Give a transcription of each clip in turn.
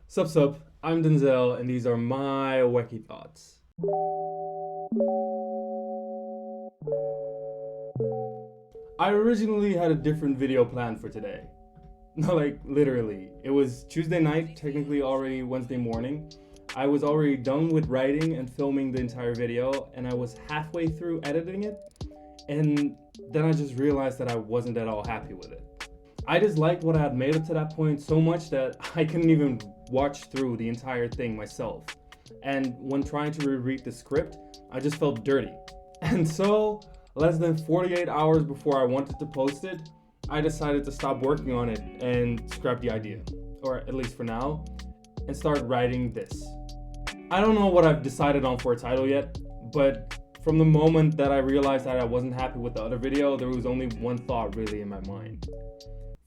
Sup, I'm Denzel, and these are my wacky thoughts. I originally had a different video planned for today. No, like literally. It was Tuesday night, technically already Wednesday morning. I was already done with writing and filming the entire video, and I was halfway through editing it, and then I just realized that I wasn't at all happy with it. I disliked what I had made up to that point so much that I couldn't even watch through the entire thing myself. And when trying to reread the script, I just felt dirty. And so, less than 48 hours before I wanted to post it, I decided to stop working on it and scrap the idea, or at least for now, and start writing this. I don't know what I've decided on for a title yet, but from the moment that I realized that I wasn't happy with the other video, there was only one thought really in my mind.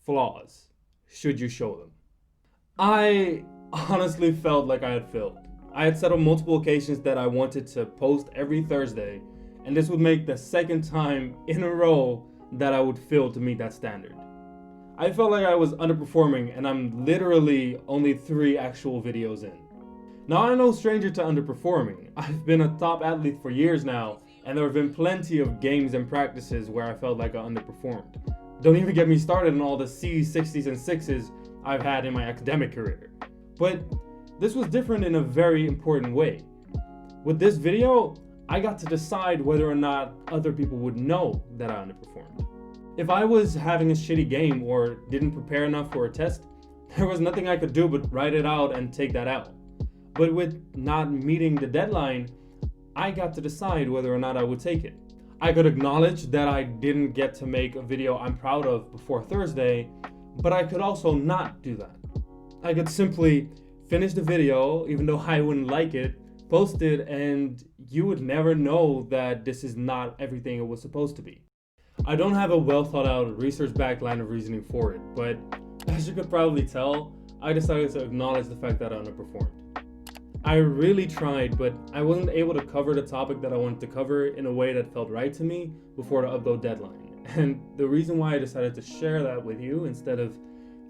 Flaws. Should you show them? I honestly felt like I had failed. I had said on multiple occasions that I wanted to post every Thursday, and this would make the second time in a row that I would fail to meet that standard. I felt like I was underperforming, and I'm literally only 3 actual videos in. Now, I'm no stranger to underperforming. I've been a top athlete for years now, and there have been plenty of games and practices where I felt like I underperformed. Don't even get me started on all the C's, 60s, and 6s I've had in my academic career. But this was different in a very important way. With this video, I got to decide whether or not other people would know that I underperformed. If I was having a shitty game or didn't prepare enough for a test, there was nothing I could do but write it out and take that out. But with not meeting the deadline, I got to decide whether or not I would take it. I could acknowledge that I didn't get to make a video I'm proud of before Thursday, but I could also not do that. I could simply finish the video, even though I wouldn't like it, post it, and you would never know that this is not everything it was supposed to be. I don't have a well thought out research-backed line of reasoning for it, but as you could probably tell, I decided to acknowledge the fact that I underperformed. I really tried, but I wasn't able to cover the topic that I wanted to cover in a way that felt right to me before the upload deadline. And the reason why I decided to share that with you instead of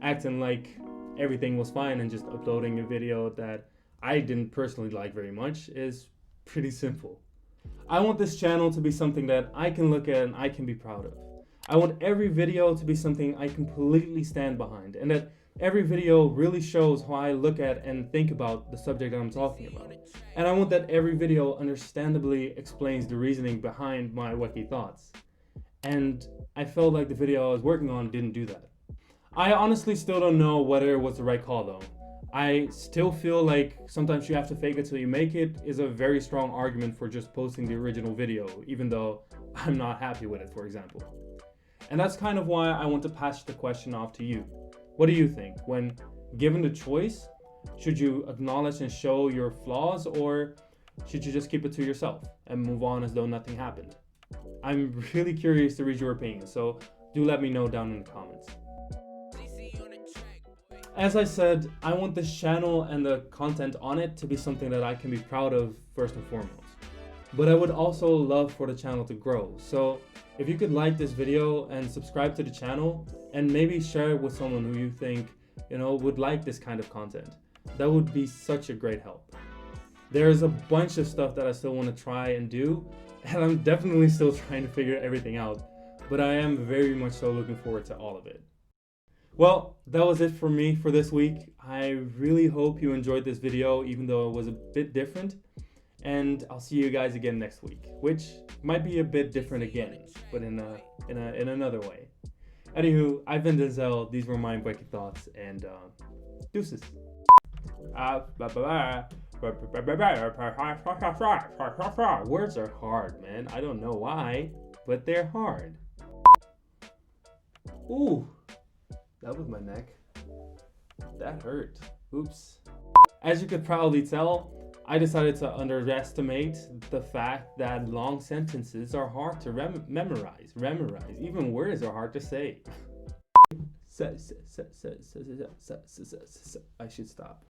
acting like everything was fine and just uploading a video that I didn't personally like very much is pretty simple. I want this channel to be something that I can look at and I can be proud of. I want every video to be something I completely stand behind, and that every video really shows how I look at and think about the subject that I'm talking about. And I want that every video understandably explains the reasoning behind my wacky thoughts. And I felt like the video I was working on didn't do that. I honestly still don't know whether it was the right call though. I still feel like sometimes you have to fake it till you make it is a very strong argument for just posting the original video, even though I'm not happy with it, for example. And that's kind of why I want to pass the question off to you. What do you think? When given the choice, should you acknowledge and show your flaws, or should you just keep it to yourself and move on as though nothing happened? I'm really curious to read your opinion, so do let me know down in the comments. As I said, I want this channel and the content on it to be something that I can be proud of first and foremost. But I would also love for the channel to grow. So if you could like this video and subscribe to the channel and maybe share it with someone who you think, would like this kind of content, that would be such a great help. There's a bunch of stuff that I still want to try and do, and I'm definitely still trying to figure everything out, but I am very much so looking forward to all of it. Well, that was it for me for this week. I really hope you enjoyed this video, even though it was a bit different. And I'll see you guys again next week, which might be a bit different again, but in another way. Anywho, I've been Denzel. These were my wacky thoughts, and deuces. Words are hard, man. I don't know why, but they're hard. Ooh. That was my neck. That hurt. Oops. As you could probably tell, I decided to underestimate the fact that long sentences are hard to memorize. Even words are hard to say. I should stop.